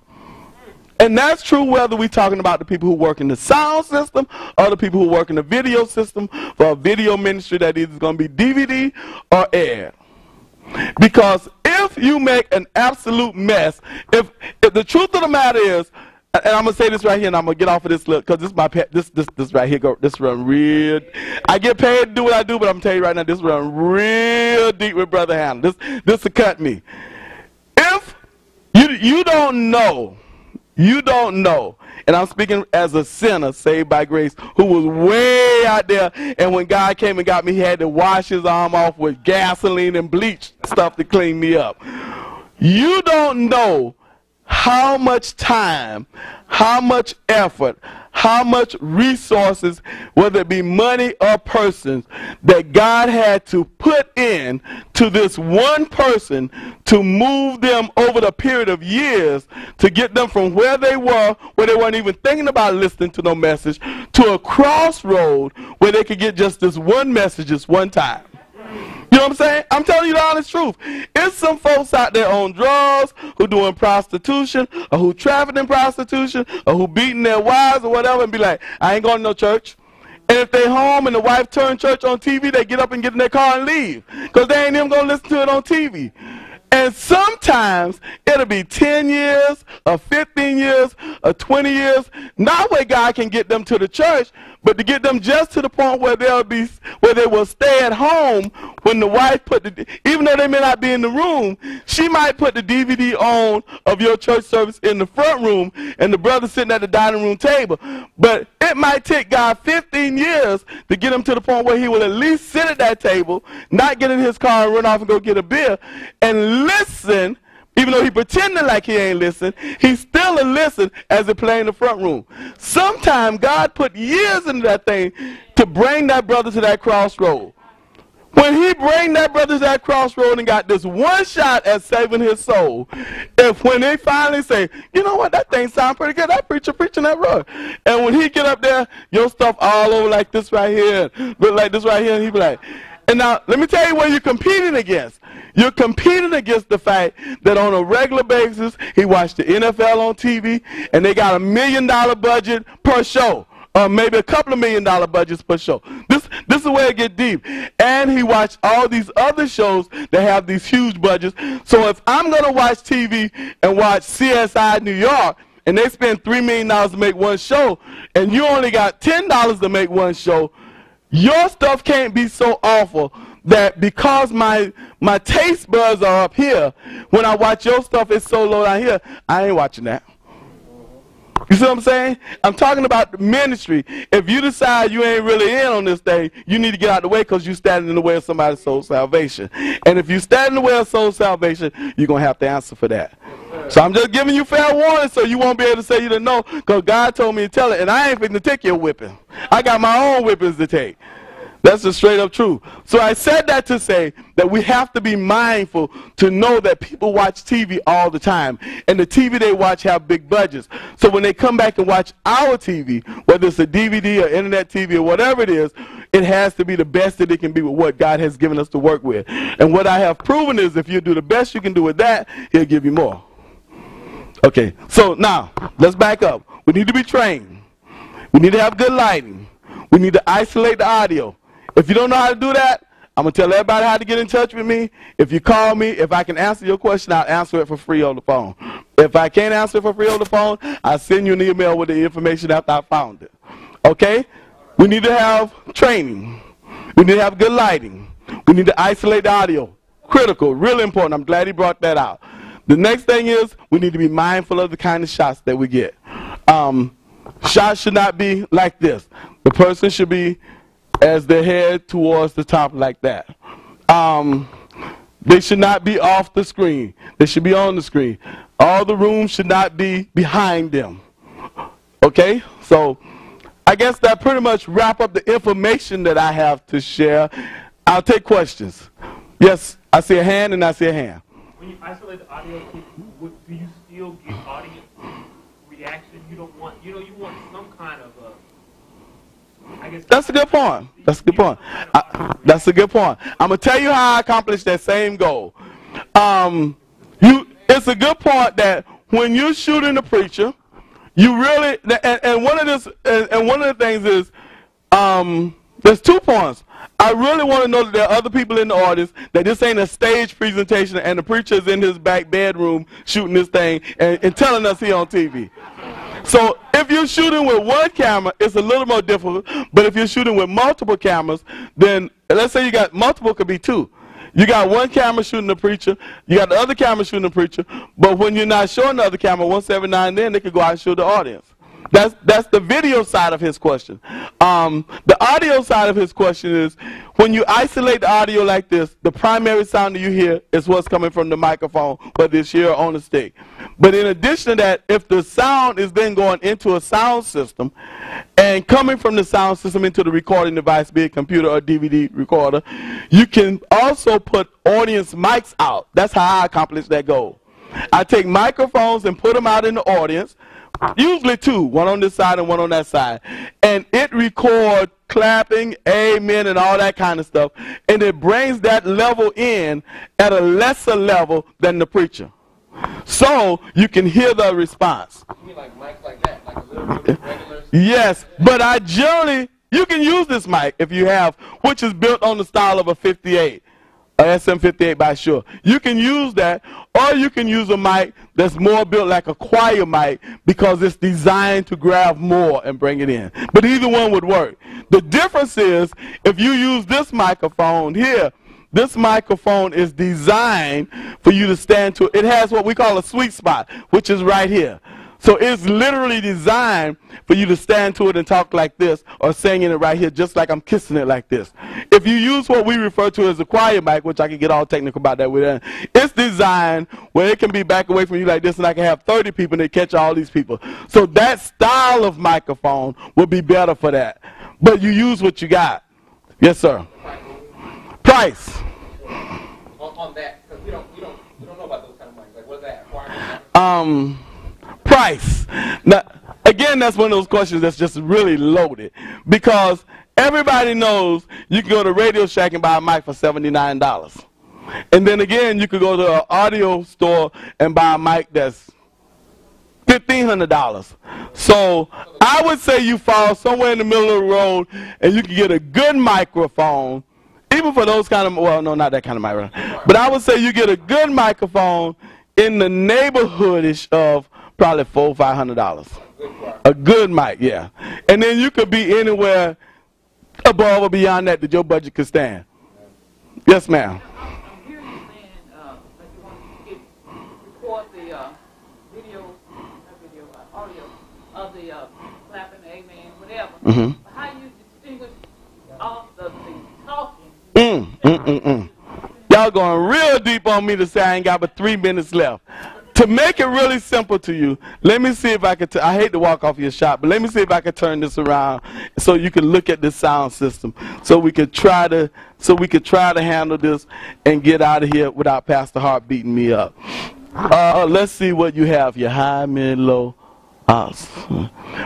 And that's true whether we're talking about the people who work in the sound system or the people who work in the video system for a video ministry that is going to be DVD or air. Because if you make an absolute mess, if the truth of the matter is, and I'm going to say this right here, and I'm going to get off of this look, because this is my pet, this right here, this run real, I get paid to do what I do, but I'm going to tell you right now, this run real deep with Brother Hannah. This will cut me. If you don't know, and I'm speaking as a sinner saved by grace who was way out there, and when God came and got me, he had to wash his arm off with gasoline and bleach stuff to clean me up. You don't know how much time, how much effort, how much resources, whether it be money or persons, that God had to put in to this one person to move them over the period of years to get them from where they weren't even thinking about listening to no message, to a crossroad where they could get just this one message this one time. You know what I'm saying? I'm telling you the honest truth. It's some folks out there on drugs, who doing prostitution, or who trafficking prostitution, or who beating their wives or whatever, and be like, I ain't going to no church. And if they home and the wife turn church on TV, they get up and get in their car and leave. Because they ain't even going to listen to it on TV. And sometimes it'll be 10 years, or 15 years, or 20 years, not where God can get them to the church, but to get them just to the point where they will stay at home when the wife even though they may not be in the room, she might put the DVD on of your church service in the front room and the brother sitting at the dining room table. But it might take God 15 years to get him to the point where he will at least sit at that table, not get in his car and run off and go get a beer, and listen. Even though he pretending like he ain't listen, he still a listen as it play in the front room. Sometimes God put years into that thing to bring that brother to that crossroad. When he bring that brother to that crossroad and got this one shot at saving his soul, when they finally say, you know what, that thing sound pretty good, that preacher preaching that road. And when he get up there, your stuff all over like this right here, look like this right here, and he be like, and now let me tell you what you're competing against. You're competing against the fact that on a regular basis, he watched the NFL on TV, and they got $1 million budget per show, or maybe a couple of $1 million budgets per show. This is where it gets deep. And he watched all these other shows that have these huge budgets. So if I'm going to watch TV and watch CSI New York, and they spend $3 million to make one show, and you only got $10 to make one show, your stuff can't be so awful that because my taste buds are up here, when I watch your stuff, it's so low down here, I ain't watching that. You see what I'm saying? I'm talking about the ministry. If you decide you ain't really in on this thing, you need to get out of the way because you're standing in the way of somebody's soul salvation. And if you stand in the way of soul salvation, you're going to have to answer for that. So I'm just giving you fair warning so you won't be able to say you didn't know, because God told me to tell it, and I ain't finna take your whipping. I got my own whippings to take. That's the straight up truth. So I said that to say that we have to be mindful to know that people watch TV all the time. And the TV they watch have big budgets. So when they come back and watch our TV, whether it's a DVD or internet TV or whatever it is, it has to be the best that it can be with what God has given us to work with. And what I have proven is if you do the best you can do with that, he'll give you more. Okay, so now let's back up. We need to be trained. We need to have good lighting. We need to isolate the audio. If you don't know how to do that, I'm going to tell everybody how to get in touch with me. If you call me, if I can answer your question, I'll answer it for free on the phone. If I can't answer it for free on the phone, I'll send you an email with the information after I found it. Okay? We need to have training. We need to have good lighting. We need to isolate the audio. Critical, really important. I'm glad he brought that out. The next thing is we need to be mindful of the kind of shots that we get. Shots should not be like this. The person should be as their head towards the top like that. They should not be off the screen. They should be on the screen. All the rooms should not be behind them. Okay? So I guess that pretty much wrap up the information that I have to share. I'll take questions. Yes, I see a hand and I see a hand. When you isolate the audio, do you still get audience reaction? You don't want, you want some kind of I guess that's a good point. That's a good point. That's a good point. I'm going to tell you how I accomplished that same goal. It's a good point that when you're shooting a preacher, you really, and one of the things is, there's 2 points. I really want to know that there are other people in the audience, that this ain't a stage presentation and the preacher is in his back bedroom shooting this thing and telling us he on TV. So if you're shooting with one camera, it's a little more difficult. But if you're shooting with multiple cameras, then let's say you got multiple, could be 2. You got one camera shooting the preacher, you got the other camera shooting the preacher, but when you're not showing the other camera, once every now and then, they could go out and show the audience. That's the video side of his question. The audio side of his question is, when you isolate the audio like this, the primary sound that you hear is what's coming from the microphone, whether it's here or on the stick. But in addition to that, if the sound is then going into a sound system and coming from the sound system into the recording device, be it computer or DVD recorder, you can also put audience mics out. That's how I accomplish that goal. I take microphones and put them out in the audience, usually 2, one on this side and one on that side, and it records clapping, amen, and all that kind of stuff, and it brings that level in at a lesser level than the preacher, so you can hear the response. You mean like mics like that, like a little regular? Yes, but I generally, you can use this mic if you have, which is built on the style of a 58. A SM58 by Shure. You can use that, or you can use a mic that's more built like a choir mic because it's designed to grab more and bring it in. But either one would work. The difference is, if you use this microphone here, this microphone is designed for you to stand to. It has what we call a sweet spot, which is right here. So it's literally designed for you to stand to it and talk like this, or singing it right here, just like I'm kissing it like this. If you use what we refer to as a choir mic, which I can get all technical about that with that, it's designed where it can be back away from you like this, and I can have 30 people and they catch all these people. So that style of microphone would be better for that. But you use what you got. Yes, sir. Price. On that, because we don't know about those kind of mics. Like, what is that? Price. Now, again, that's one of those questions that's just really loaded, because everybody knows you can go to Radio Shack and buy a mic for $79. And then again, you could go to an audio store and buy a mic that's $1,500. So I would say you fall somewhere in the middle of the road and you can get a good microphone, even for those kind of, well, no, not that kind of microphone. But I would say you get a good microphone in the neighborhood-ish of probably $400 or $500. A good mic, yeah. And then you could be anywhere above or beyond that your budget could stand. Yes, ma'am. I'm hearing you saying that you want to record the audio of the clapping, amen, whatever. But how do you distinguish off the talking? Y'all going real deep on me to say I ain't got but 3 minutes left. To make it really simple to you, let me see if I could, I hate to walk off your shot, but let me see if I could turn this around so you can look at the sound system, so we could try to handle this and get out of here without Pastor Hart beating me up. Let's see what you have, your high, mid, low.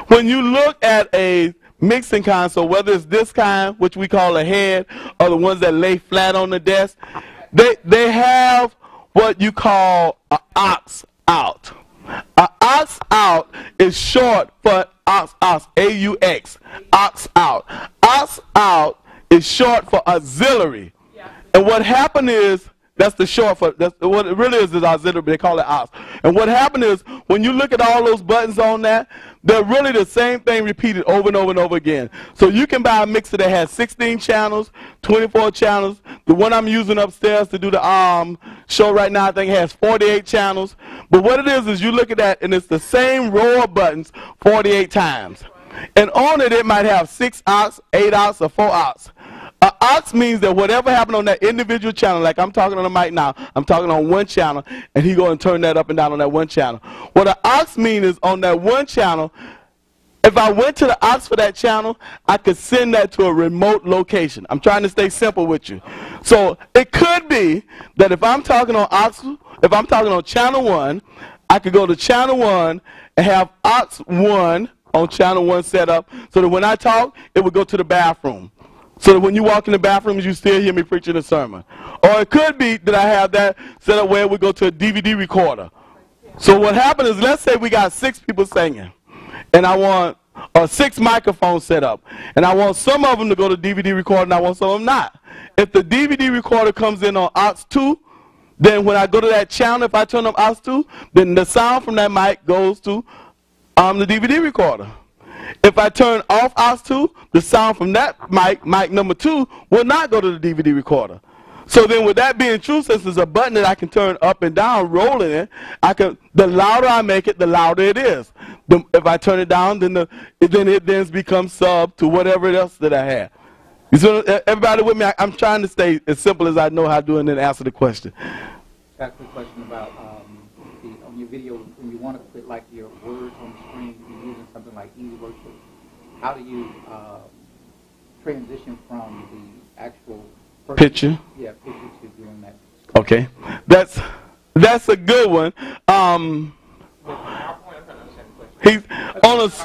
When you look at a mixing console, whether it's this kind, which we call a head, or the ones that lay flat on the desk, they have what you call an aux out. An aux out is short for aux, A-U-X, aux out. Aux out is short for auxiliary. And what happened is, that's the short for, that's what it really is auxiliary, they call it aux. And what happened is, when you look at all those buttons on that, they're really the same thing repeated over and over and over again. So you can buy a mixer that has 16 channels, 24 channels. The one I'm using upstairs to do the show right now, I think has 48 channels. But what it is you look at that, and it's the same row of buttons 48 times. And on it, it might have 6 aux, 8 aux, or 4 aux. An aux means that whatever happened on that individual channel, like I'm talking on the mic now, I'm talking on one channel, and he's going to turn that up and down on that one channel. What an aux means is on that one channel, if I went to the aux for that channel, I could send that to a remote location. I'm trying to stay simple with you. So it could be that if I'm talking on aux, if I'm talking on channel 1, I could go to channel 1 and have aux 1 on channel 1 set up, so that when I talk, it would go to the bathroom. So that when you walk in the bathroom, you still hear me preaching a sermon. Or it could be that I have that set up where we go to a DVD recorder. So what happens is, let's say we got 6 people singing, and I want 6 microphones set up, and I want some of them to go to DVD recorder, and I want some of them not. If the DVD recorder comes in on aux 2, then when I go to that channel, if I turn on aux 2, then the sound from that mic goes to the DVD recorder. If I turn off aux 2, the sound from that mic number 2, will not go to the DVD recorder. So then, with that being true, since there's a button that I can turn up and down, rolling it, the louder I make it, the louder it is. If I turn it down, then it then becomes sub to whatever else that I have. You see, everybody with me? I'm trying to stay as simple as I know how to do, and then answer the question. Got a quick question about on your video, when you want to put like your words on the screen, you're using something like Easy Worship. How do you transition from the actual picture? Yeah, picture to doing that. Okay, that's a good one. He's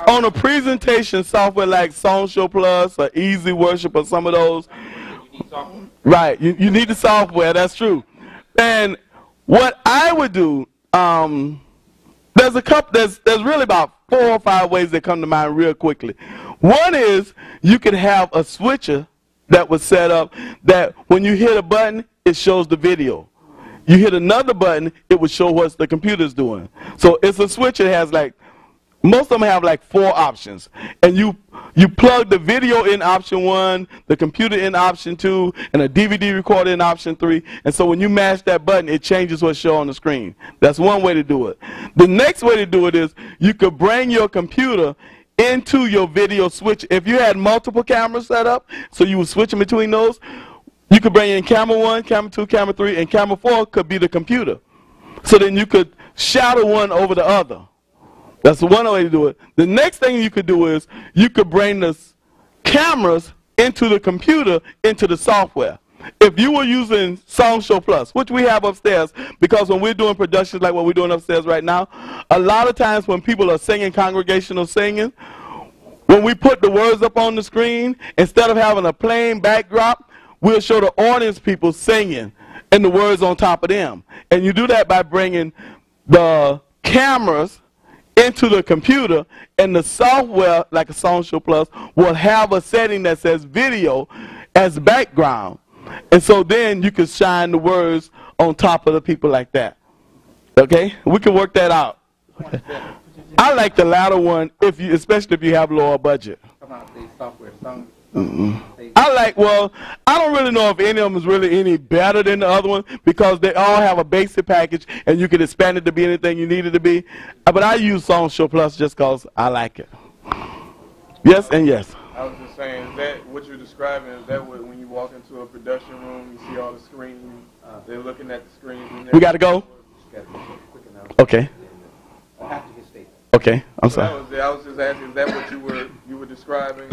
on a presentation software like SongShow Plus or Easy Worship or some of those. Right, you need the software. That's true. And what I would do, there's really about 4 or 5 ways that come to mind real quickly. One is you can have a switcher that was set up that when you hit a button, it shows the video. You hit another button, it will show what the computer's doing. So it's a switcher that has like, most of them have like 4 options. And you plug the video in option 1, the computer in option 2, and a DVD recorder in option 3. And so when you mash that button, it changes what's shown on the screen. That's one way to do it. The next way to do it is you could bring your computer into your video switch. If you had multiple cameras set up, so you would switch in between those, you could bring in camera 1, camera 2, camera 3, and camera 4 could be the computer. So then you could shadow one over the other. That's one way to do it. The next thing you could do is you could bring the cameras into the computer, into the software. If you were using SongShow Plus, which we have upstairs, because when we're doing productions like what we're doing upstairs right now, a lot of times when people are singing congregational singing, when we put the words up on the screen, instead of having a plain backdrop, we'll show the audience people singing and the words on top of them. And you do that by bringing the cameras into the computer, and the software, like a SongShow Plus, will have a setting that says video as background. And so then you can shine the words on top of the people like that. Okay? We can work that out. Okay. I like the latter one, especially if you have lower budget. About the software, I don't really know if any of them is really any better than the other one, because they all have a basic package and you can expand it to be anything you need it to be. But I use SongShow Plus just because I like it. Yes and yes. I was just saying, is that what you're describing? Is that what, when you walk into a production room, you see all the screens, they're looking at the screens? And we got to go? Okay. Okay, I'm sorry. I was just asking, is that what you were describing?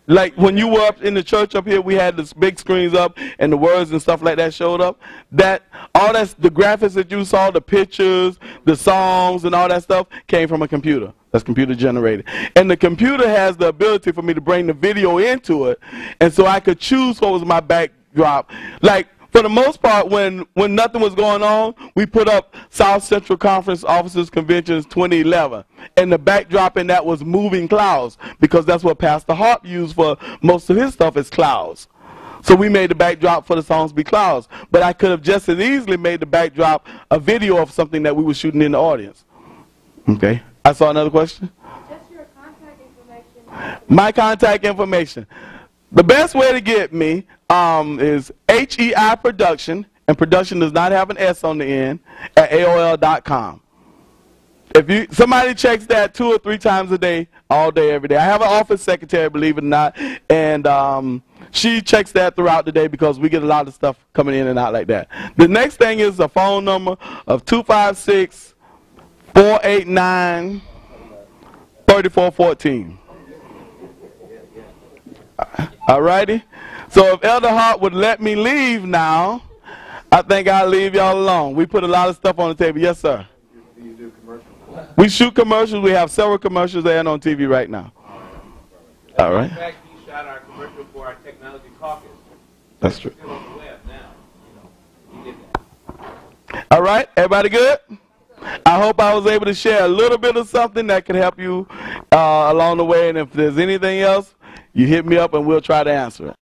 Like when you were up in the church up here, we had the big screens up and the words and stuff like that showed up. The graphics that you saw, the pictures, the songs, and all that stuff came from a computer. That's computer generated. And the computer has the ability for me to bring the video into it, and so I could choose what was my backdrop. Like, for the most part, when nothing was going on, we put up South Central Conference Officers Conventions 2011. And the backdrop in that was moving clouds, because that's what Pastor Harp used for most of his stuff, is clouds. So we made the backdrop for the songs Be Clouds. But I could have just as easily made the backdrop a video of something that we were shooting in the audience. Okay. I saw another question. Just your contact information. My contact information. The best way to get me is HEI Production, and production does not have an S on the end, at AOL.com. If somebody checks that 2 or 3 times a day, all day, every day. I have an office secretary, believe it or not, and she checks that throughout the day because we get a lot of stuff coming in and out like that. The next thing is a phone number of 256-489-3414. All righty? So if Elder Hart would let me leave now, I think I'll leave y'all alone. We put a lot of stuff on the table. Yes, sir. Do you do commercials? We shoot commercials. We have several commercials there on TV right now. All right. In fact, we shot our commercial for our technology caucus. That's true. It's still on the web now. You know, we did that. All right. Everybody good? I hope I was able to share a little bit of something that could help you along the way. And if there's anything else, you hit me up and we'll try to answer it.